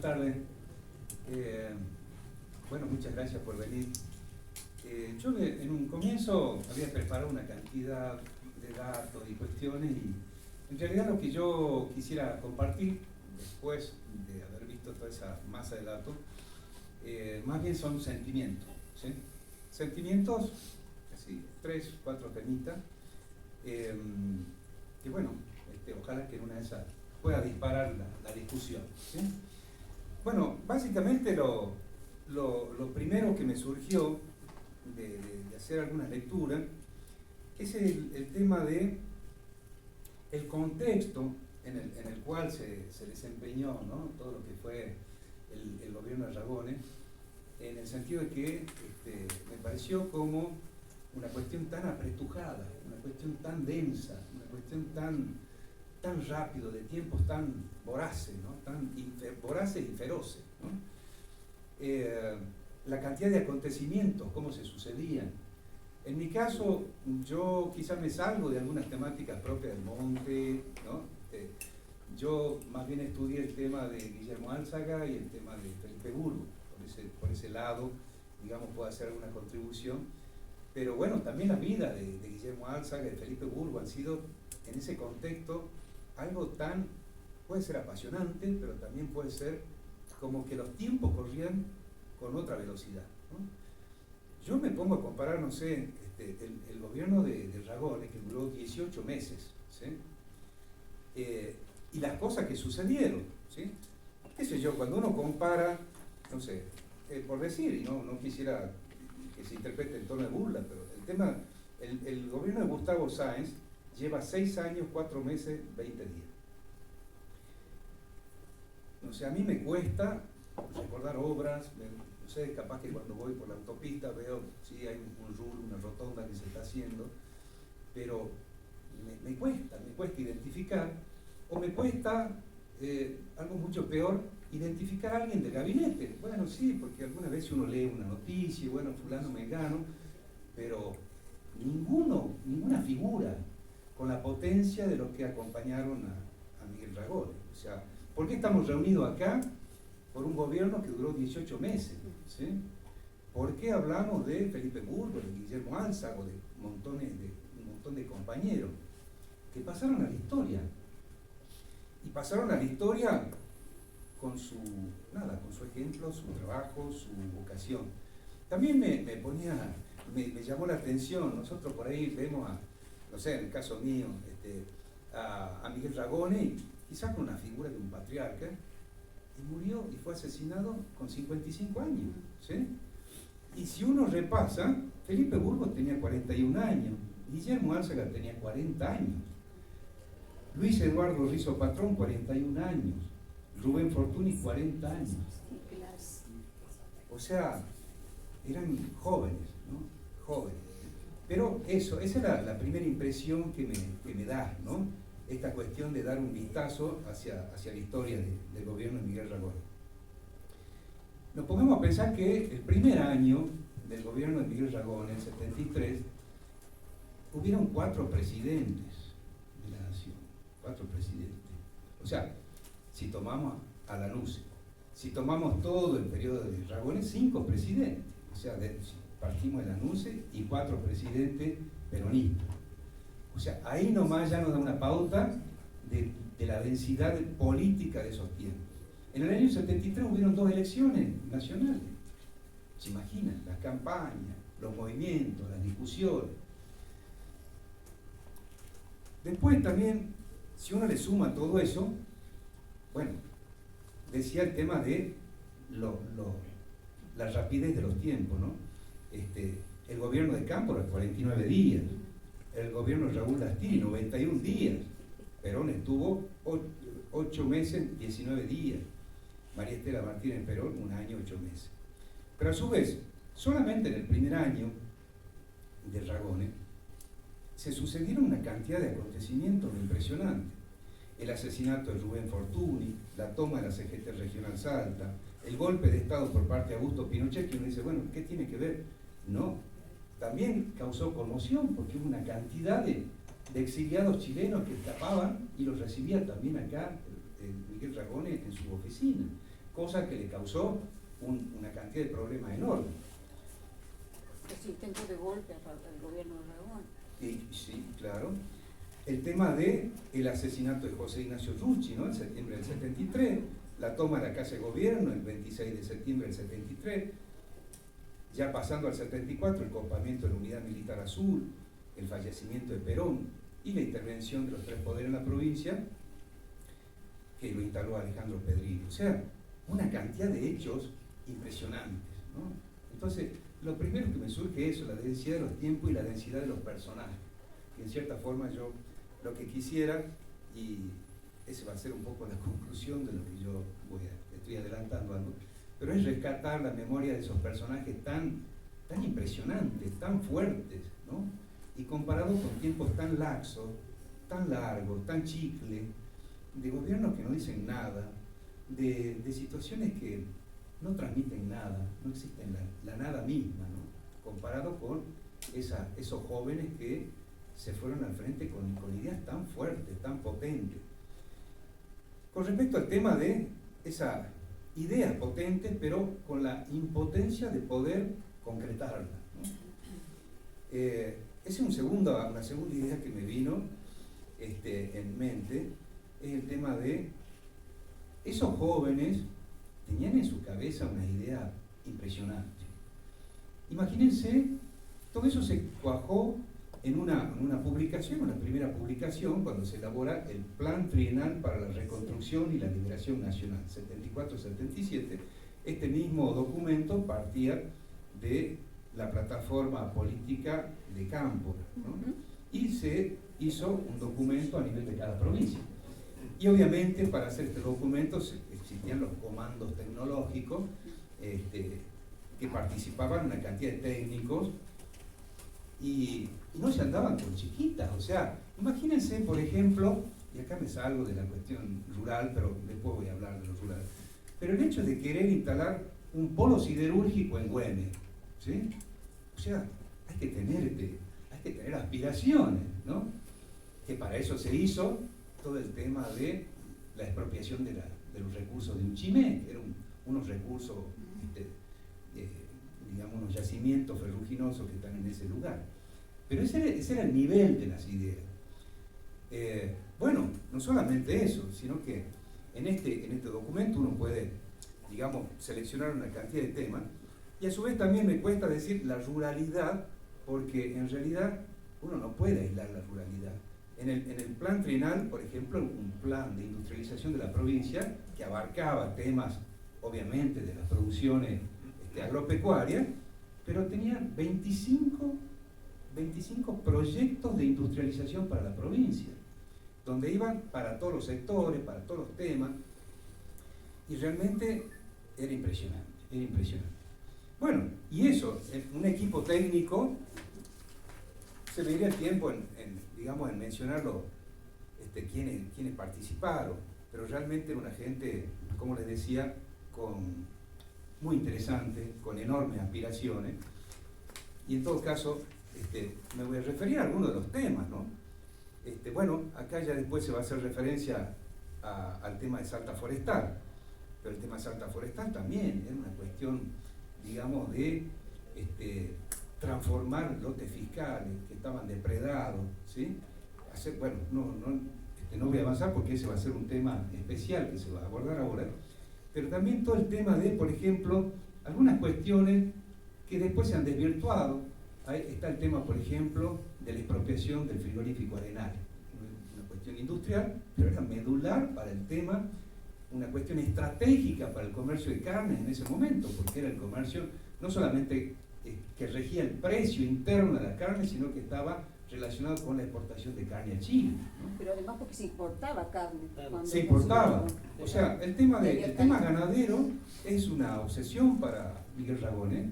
tardes. Bueno, muchas gracias por venir. Yo en un comienzo había preparado una cantidad de datos y cuestiones y en realidad lo que yo quisiera compartir después de haber visto toda esa masa de datos, más bien son sentimientos, ¿sí? Sentimientos, así, 3, 4 temitas, que bueno, ojalá que en una de esas pueda disparar la discusión, ¿sí? Bueno, básicamente lo primero que me surgió de hacer algunas lecturas es el tema de el contexto en el cual se desempeñó, ¿no?, todo lo que fue el gobierno de Ragones, en el sentido de que me pareció como una cuestión tan apretujada, una cuestión tan densa, una cuestión tan rápido, de tiempos tan voraces, ¿no?, tan voraces y feroces, ¿no? La cantidad de acontecimientos, cómo se sucedían. En mi caso, yo quizás me salgo de algunas temáticas propias del monte, ¿no? Yo más bien estudié el tema de Guillermo Álzaga y el tema de Felipe Burgos. Por ese lado, digamos, puedo hacer alguna contribución. Pero bueno, también la vida de Guillermo Álzaga y de Felipe Burgos han sido, en ese contexto, algo tan, puede ser apasionante, pero también puede ser como que los tiempos corrían con otra velocidad, ¿no? Yo me pongo a comparar, no sé, el gobierno de Ragones, que duró 18 meses, ¿sí? Y las cosas que sucedieron, ¿sí? Qué sé yo, cuando uno compara, no sé, por decir, y no quisiera que se interprete en tono de burla, pero el tema, el gobierno de Gustavo Sáenz lleva 6 años, 4 meses, 20 días. O sea, a mí me cuesta recordar obras, no sé, capaz que cuando voy por la autopista veo, sí, hay un rulo, una rotonda que se está haciendo, pero me cuesta identificar, o me cuesta, algo mucho peor, identificar a alguien del gabinete. Bueno, sí, porque alguna vez uno lee una noticia, bueno, fulano, mengano, pero ninguna figura con la potencia de los que acompañaron a Miguel Ragones. O sea, ¿por qué estamos reunidos acá? Por un gobierno que duró 18 meses, ¿sí? ¿Por qué hablamos de Felipe Burgos, de Guillermo Álzaga, de un montón de compañeros que pasaron a la historia? Y pasaron a la historia con su ejemplo, su trabajo, su vocación. También me llamó la atención, nosotros por ahí vemos no sé, en el caso mío, a Miguel Ragones, quizás con una figura de un patriarca, y murió y fue asesinado con 55 años, ¿sí? Y si uno repasa, Felipe Burgos tenía 41 años, Guillermo Álzaga tenía 40 años, Luis Eduardo Rizo Patrón, 41 años, Rubén Fortuny, 40 años. O sea, eran jóvenes, ¿no? Jóvenes. Pero esa es la primera impresión que me da, ¿no? Esta cuestión de dar un vistazo hacia la historia del gobierno de Miguel Ragones. Nos pongamos a pensar que el primer año del gobierno de Miguel Ragones, el 73, hubieron 4 presidentes de la nación, 4 presidentes. O sea, si tomamos a Lanusse, si tomamos todo el periodo de Ragones, 5 presidentes. O sea, partimos de Lanusse y 4 presidentes peronistas. O sea, ahí nomás ya nos da una pauta de la densidad política de esos tiempos. En el año 73 hubieron 2 elecciones nacionales. ¿Se imaginan? Las campañas, los movimientos, las discusiones. Después también, si uno le suma todo eso, bueno, decía el tema de la rapidez de los tiempos, ¿no? El gobierno de Cámpora, 49 días. El gobierno de Raúl Lastiri, 91 días. Perón estuvo 8 meses, 19 días. María Estela Martínez Perón, 1 año, 8 meses. Pero a su vez, solamente en el primer año de Ragones, se sucedieron una cantidad de acontecimientos impresionantes. El asesinato de Rubén Fortuny, la toma de la CGT Regional Salta, el golpe de Estado por parte de Augusto Pinochet, que uno dice, bueno, ¿qué tiene que ver? No, también causó conmoción porque hubo una cantidad de exiliados chilenos que escapaban y los recibía también acá Miguel Ragones en su oficina. cosa que le causó una cantidad de problemas enormes. Los intentos de golpe al gobierno de Aragón. Y, sí, claro. El tema del asesinato de José Ignacio Rucci, ¿no? En septiembre del 73, la toma de la Casa de Gobierno el 26 de septiembre del 73, ya pasando al 74, el copamiento de la Unidad Militar Azul, el fallecimiento de Perón y la intervención de los tres poderes en la provincia, que lo instaló Alejandro Pedrillo. O sea, una cantidad de hechos impresionantes, ¿no? Entonces, lo primero que me surge es eso, la densidad de los tiempos y la densidad de los personajes. Y en cierta forma yo lo que quisiera, y esa va a ser un poco la conclusión de lo que yo estoy adelantando algo, pero es rescatar la memoria de esos personajes tan impresionantes, tan fuertes, ¿no? Y comparados con tiempos tan laxos, tan largos, tan chicle, de gobiernos que no dicen nada, de situaciones que no transmiten nada, no existen la nada misma, ¿no? Comparado con esos jóvenes que se fueron al frente con ideas tan fuertes, tan potentes. Con respecto al tema de esa idea potente, pero con la impotencia de poder concretarla, ¿no? Esa es una segunda idea que me vino en mente, es el tema de esos jóvenes tenían en su cabeza una idea impresionante. Imagínense, todo eso se cuajó en una publicación, una primera publicación, cuando se elabora el Plan Trienal para la Reconstrucción y la Liberación Nacional, 74-77. Este mismo documento partía de la plataforma política de Cámpora, ¿no? Y se hizo un documento a nivel de cada provincia. Y obviamente para hacer este documento existían los comandos tecnológicos que participaban una cantidad de técnicos y no se andaban con chiquitas. O sea, imagínense, por ejemplo, y acá me salgo de la cuestión rural, pero después voy a hablar de lo rural, pero el hecho de querer instalar un polo siderúrgico en Güemes, ¿sí? O sea, hay que tener aspiraciones, ¿no? Que para eso se hizo todo el tema de la expropiación de los recursos de Uchimé, que eran unos recursos, digamos, unos yacimientos ferruginosos que están en ese lugar. Pero ese era el nivel de las ideas. Bueno, no solamente eso, sino que en este documento uno puede, digamos, seleccionar una cantidad de temas, y a su vez también me cuesta decir la ruralidad, porque en realidad uno no puede aislar la ruralidad. En el plan trienal, por ejemplo, un plan de industrialización de la provincia que abarcaba temas, obviamente, de las producciones agropecuarias, pero tenía 25 proyectos de industrialización para la provincia, donde iban para todos los sectores, para todos los temas, y realmente era impresionante, era impresionante. Bueno, y eso, un equipo técnico, se me iría el tiempo digamos, en mencionarlo, quienes participaron, pero realmente era una gente, como les decía, muy interesante, con enormes aspiraciones, y en todo caso, me voy a referir a algunos de los temas, ¿no? Bueno, acá ya después se va a hacer referencia al tema de Salta Forestal, pero el tema de Salta Forestal también era una cuestión, digamos, de transformar lotes fiscales que estaban depredados, ¿sí? Bueno, no voy a avanzar porque ese va a ser un tema especial que se va a abordar ahora, pero también todo el tema de, por ejemplo, algunas cuestiones que después se han desvirtuado. Ahí está el tema, por ejemplo, de la expropiación del frigorífico Arenal, una cuestión industrial, pero era medular para el tema, una cuestión estratégica para el comercio de carnes en ese momento, porque era el comercio no solamente que regía el precio interno de la carne, sino que estaba relacionado con la exportación de carne a Chile, ¿no? Pero además porque se importaba carne. Se importaba. O sea, el tema ganadero es una obsesión para Miguel Ragone,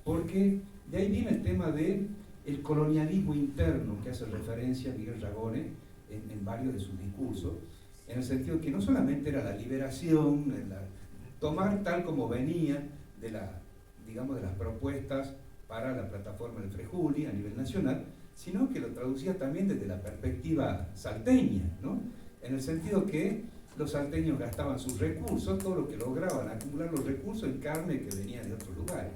porque de ahí viene el tema del colonialismo interno que hace referencia a Miguel Ragone en varios de sus discursos, en el sentido que no solamente era la liberación, tomar tal como venía de las propuestas para la plataforma del Frejuli a nivel nacional, sino que lo traducía también desde la perspectiva salteña, ¿no? En el sentido que los salteños gastaban sus recursos, todo lo que lograban acumular los recursos en carne que venía de otros lugares.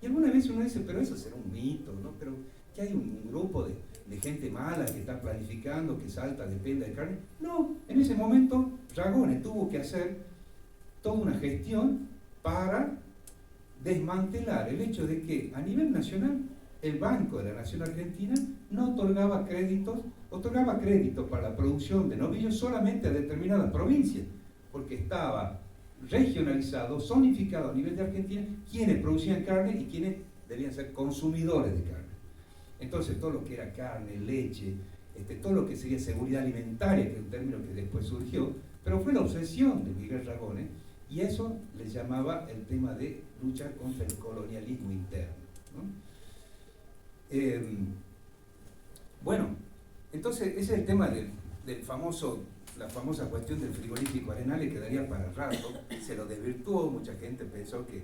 Y alguna vez uno dice, pero eso será un mito, ¿no? Pero que hay un grupo de gente mala que está planificando, que Salta dependa de carne. No, en ese momento Ragone tuvo que hacer toda una gestión para desmantelar el hecho de que a nivel nacional el Banco de la Nación Argentina no otorgaba créditos para la producción de novillos solamente a determinadas provincias, porque estaba regionalizado, zonificado a nivel de Argentina, quienes producían carne y quienes debían ser consumidores de carne. Entonces todo lo que era carne, leche, todo lo que sería seguridad alimentaria, que es un término que después surgió, pero fue la obsesión de Miguel Ragone, y eso le llamaba el tema de luchar contra el colonialismo interno, ¿no? Bueno, entonces ese es el tema la famosa cuestión del frigorífico Arenales, que daría para rato. Se lo desvirtuó, mucha gente pensó que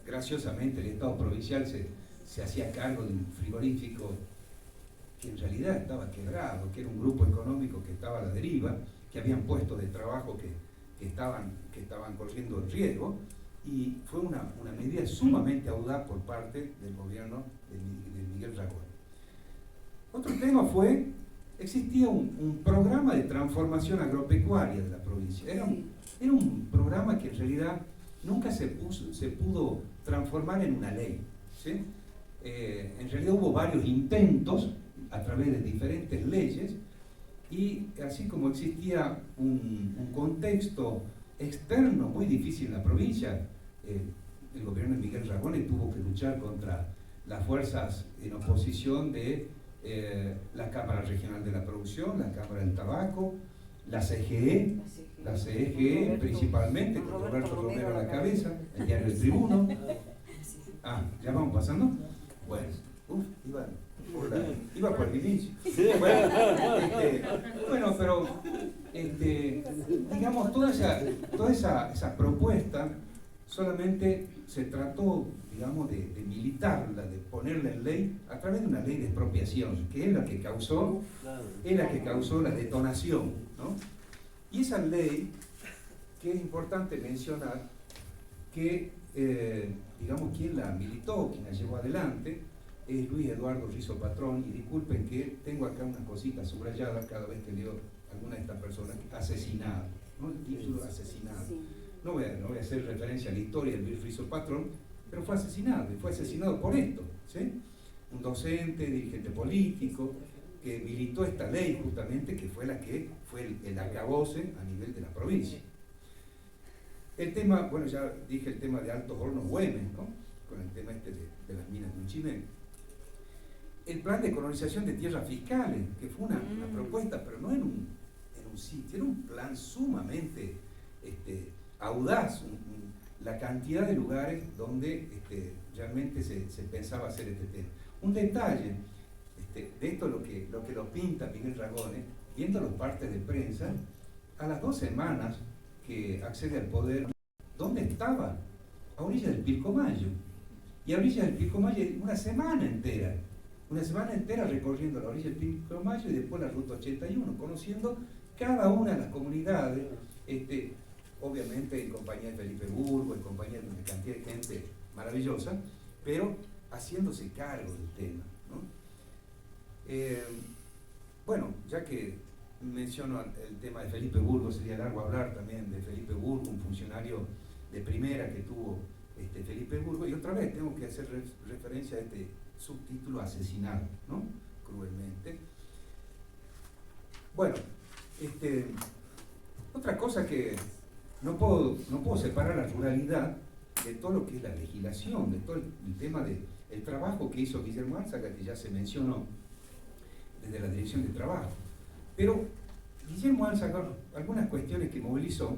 graciosamente el Estado provincial se hacía cargo de un frigorífico que en realidad estaba quebrado, que era un grupo económico que estaba a la deriva, que habían puestos de trabajo que estaban corriendo riesgo, y fue una medida sumamente audaz por parte del gobierno de Miguel Ragone. Otro tema existía un programa de transformación agropecuaria de la provincia. Era un programa que en realidad nunca se pudo transformar en una ley, ¿sí? En realidad hubo varios intentos a través de diferentes leyes, y así como existía un contexto externo muy difícil en la provincia, el gobierno de Miguel Ragone tuvo que luchar contra las fuerzas en oposición de la Cámara Regional de la Producción, la Cámara del Tabaco, la CGE principalmente, con Roberto Romero a la cabeza, el diario El Tribuno. Ah, ¿ya vamos pasando? Bueno, iba por el inicio. Bueno, pero digamos, toda esa propuesta solamente se trató, digamos, de militarla, de ponerla en ley a través de una ley de expropiación, que es la que causó la detonación, ¿no? Y esa ley, que es importante mencionar, que digamos, quien la militó, quien la llevó adelante, es Luis Eduardo Rizo Patrón, y disculpen que tengo acá unas cositas subrayadas cada vez que leo alguna de estas personas, asesinado, ¿no? El título asesinado. No voy a hacer referencia a la historia de Luis Rizo Patrón, pero fue asesinado, y fue asesinado por esto, ¿sí? Un docente, dirigente político, que militó esta ley justamente, que fue la que fue el acabose a nivel de la provincia. El tema, bueno, ya dije el tema de Altos Hornos Güemes, ¿no? Con el tema de las minas de Uchimel. El plan de colonización de tierras fiscales, que fue una propuesta, pero no en un sitio, era un plan sumamente audaz, la cantidad de lugares donde realmente se pensaba hacer este tema. Un detalle de esto, lo que lo pinta Miguel Ragone, viendo los partes de prensa, a las 2 semanas que accede al poder, ¿dónde estaba? A orillas del Pilcomayo. Y a orillas del Pilcomayo una semana entera recorriendo la orilla del Pilcomayo y después la ruta 81, conociendo cada una de las comunidades, obviamente en compañía de Felipe Burgo, en compañía de una cantidad de gente maravillosa, pero haciéndose cargo del tema, ¿no? Bueno, ya que menciono el tema de Felipe Burgo, sería largo hablar también de Felipe Burgo, un funcionario de primera que tuvo Felipe Burgo, y otra vez tengo que hacer referencia a este subtítulo, asesinado, ¿no? Cruelmente. Bueno, otra cosa que no puedo separar la ruralidad de todo lo que es la legislación, de todo el tema del trabajo que hizo Guillermo Álzaga, que ya se mencionó desde la Dirección de Trabajo. Pero Guillermo Álzaga, algunas cuestiones que movilizó,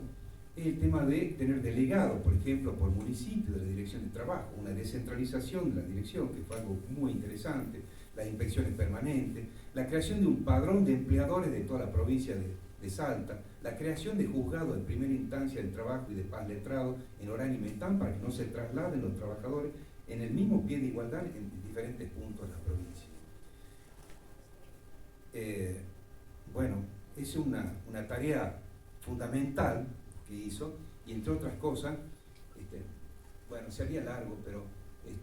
es el tema de tener delegados, por ejemplo, por municipio de la Dirección de Trabajo, una descentralización de la dirección, que fue algo muy interesante, las inspecciones permanentes, la creación de un padrón de empleadores de toda la provincia de Salta, la creación de juzgados de primera instancia del trabajo y de paz letrado en Orán y Metán, para que no se trasladen los trabajadores en el mismo pie de igualdad en diferentes puntos de la provincia. Bueno, es una tarea fundamental que hizo, y entre otras cosas, bueno, se haría largo, pero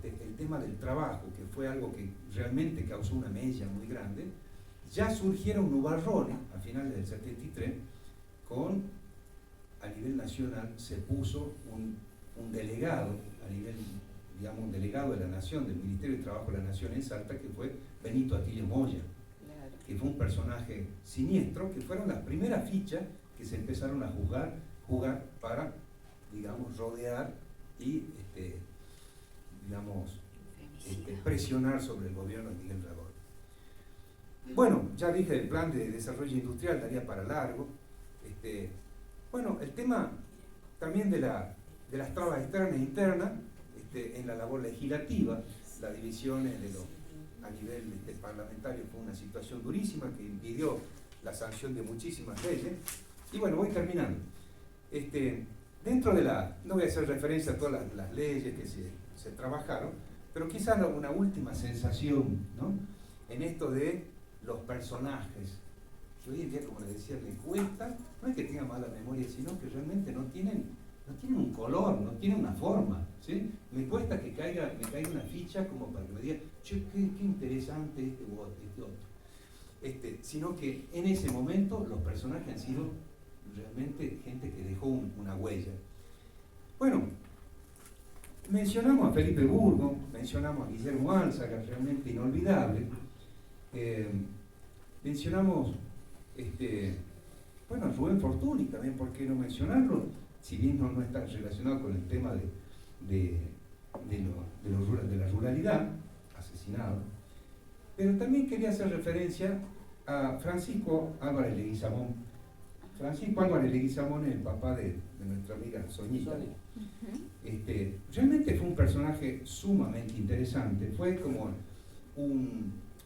el tema del trabajo, que fue algo que realmente causó una mella muy grande. Ya surgieron nubarrones a finales del 73, a nivel nacional se puso un delegado, a nivel, digamos, un delegado de la Nación, del Ministerio de Trabajo de la Nación en Salta, que fue Benito Atilio Moya, que fue un personaje siniestro, que fueron las primeras fichas que se empezaron a jugar para, digamos, rodear y, digamos, presionar sobre el gobierno de Miguel Ragón. Bueno, ya dije, el plan de desarrollo industrial daría para largo. Bueno, el tema también de las trabas externas e internas en la labor legislativa, las divisiones a nivel parlamentario fue una situación durísima que impidió la sanción de muchísimas leyes. Y bueno, voy terminando. Dentro de no voy a hacer referencia a todas las leyes que se trabajaron, pero quizás una última sensación, ¿no?, en esto de los personajes, que hoy en día, como les decía, me cuesta, no es que tengan mala memoria, sino que realmente no tienen un color, no tienen una forma, ¿sí? Me cuesta que me caiga una ficha como para que me diga, che, qué interesante este u otro. Sino que en ese momento los personajes han sido realmente gente que dejó una huella. Bueno, mencionamos a Felipe Burgo, mencionamos a Guillermo Álzaga, realmente inolvidable. Mencionamos bueno, a Rubén Fortuny también, ¿por qué no mencionarlo? Si bien no está relacionado con el tema de la ruralidad, asesinado. Pero también quería hacer referencia a Francisco Álvarez Leguizamón. Francisco Álvarez Leguizamón es el papá de nuestra amiga Soñita. Realmente fue un personaje sumamente interesante, fue como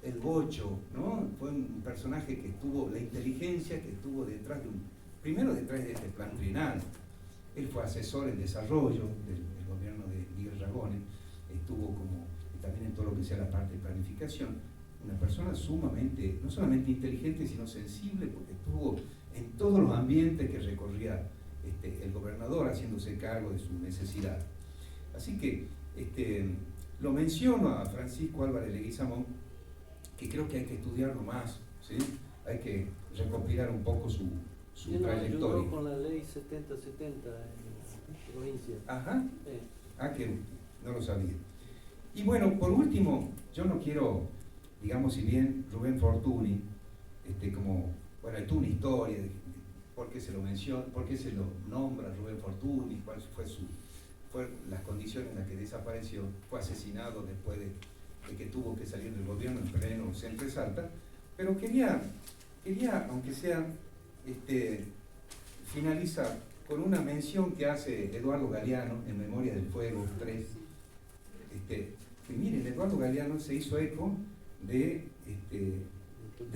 el Gocho, ¿no? Fue un personaje que tuvo la inteligencia, que estuvo primero detrás de este plan trienal. Él fue asesor en desarrollo del gobierno de Miguel Ragón, estuvo también en todo lo que sea la parte de planificación. Una persona sumamente, no solamente inteligente, sino sensible, porque estuvo en todos los ambientes que recorría el gobernador, haciéndose cargo de su necesidad. Así que lo menciono a Francisco Álvarez Leguizamón, que creo que hay que estudiarlo más, ¿sí? Hay que recopilar un poco su trayectoria. Ayudó con la ley 7070 en la provincia. Ajá. Que no lo sabía. Y bueno, por último, yo no quiero, digamos, si bien Rubén Fortuny, bueno, hay toda una historia de por qué se lo menciona, por qué se lo nombra Rubén Fortuny, cuáles fueron las condiciones en las que desapareció, fue asesinado después de que tuvo que salir del gobierno en pleno centro de Salta, pero quería aunque sea, finalizar con una mención que hace Eduardo Galeano en Memoria del Fuego 3. Que miren, Eduardo Galeano se hizo eco de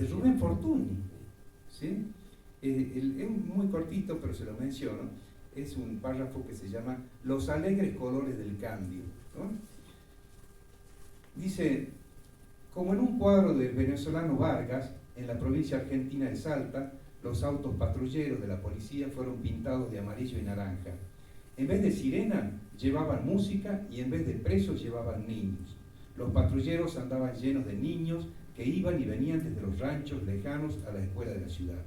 Rubén Fortuny, ¿sí? Es muy cortito, pero se lo menciono. Es un párrafo que se llama Los alegres colores del cambio, ¿no? Dice, como en un cuadro del venezolano Vargas, en la provincia argentina de Salta, los autos patrulleros de la policía fueron pintados de amarillo y naranja. En vez de sirena, llevaban música y en vez de presos llevaban niños. Los patrulleros andaban llenos de niños que iban y venían desde los ranchos lejanos a la escuela de la ciudad.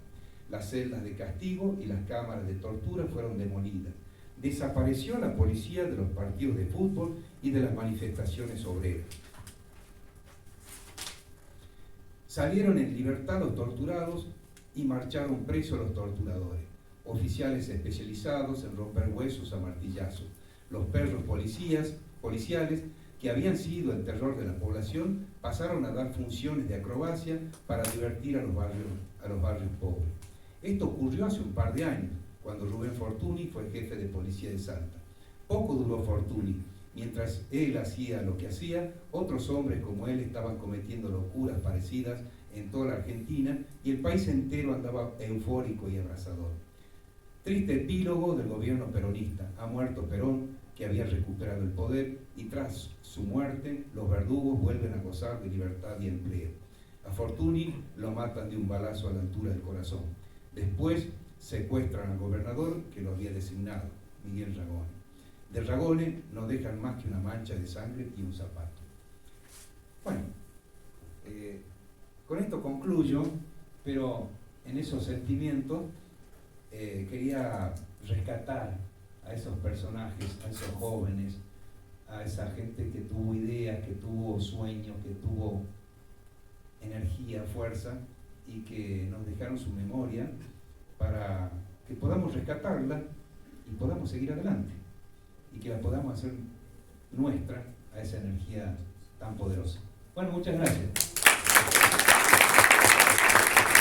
Las celdas de castigo y las cámaras de tortura fueron demolidas. Desapareció la policía de los partidos de fútbol y de las manifestaciones obreras. Salieron en libertad los torturados y marcharon presos los torturadores. Oficiales especializados en romper huesos a martillazos. Los perros policiales, que habían sido el terror de la población, pasaron a dar funciones de acrobacia para divertir a los barrios pobres. Esto ocurrió hace un par de años, cuando Rubén Fortuny fue jefe de policía de Salta. Poco duró Fortuny. Mientras él hacía lo que hacía, otros hombres como él estaban cometiendo locuras parecidas en toda la Argentina y el país entero andaba eufórico y abrazador. Triste epílogo del gobierno peronista. Ha muerto Perón, que había recuperado el poder, y tras su muerte los verdugos vuelven a gozar de libertad y empleo. A Fortuny lo matan de un balazo a la altura del corazón. Después secuestran al gobernador que lo había designado, Miguel Ragone. De Ragone no dejan más que una mancha de sangre y un zapato. Bueno, con esto concluyo, pero en esos sentimientos quería rescatar a esos personajes, a esos jóvenes, a esa gente que tuvo ideas, que tuvo sueños, que tuvo energía, fuerza, y que nos dejaron su memoria para que podamos rescatarla y podamos seguir adelante, y que la podamos hacer nuestra, a esa energía tan poderosa. Bueno, muchas gracias.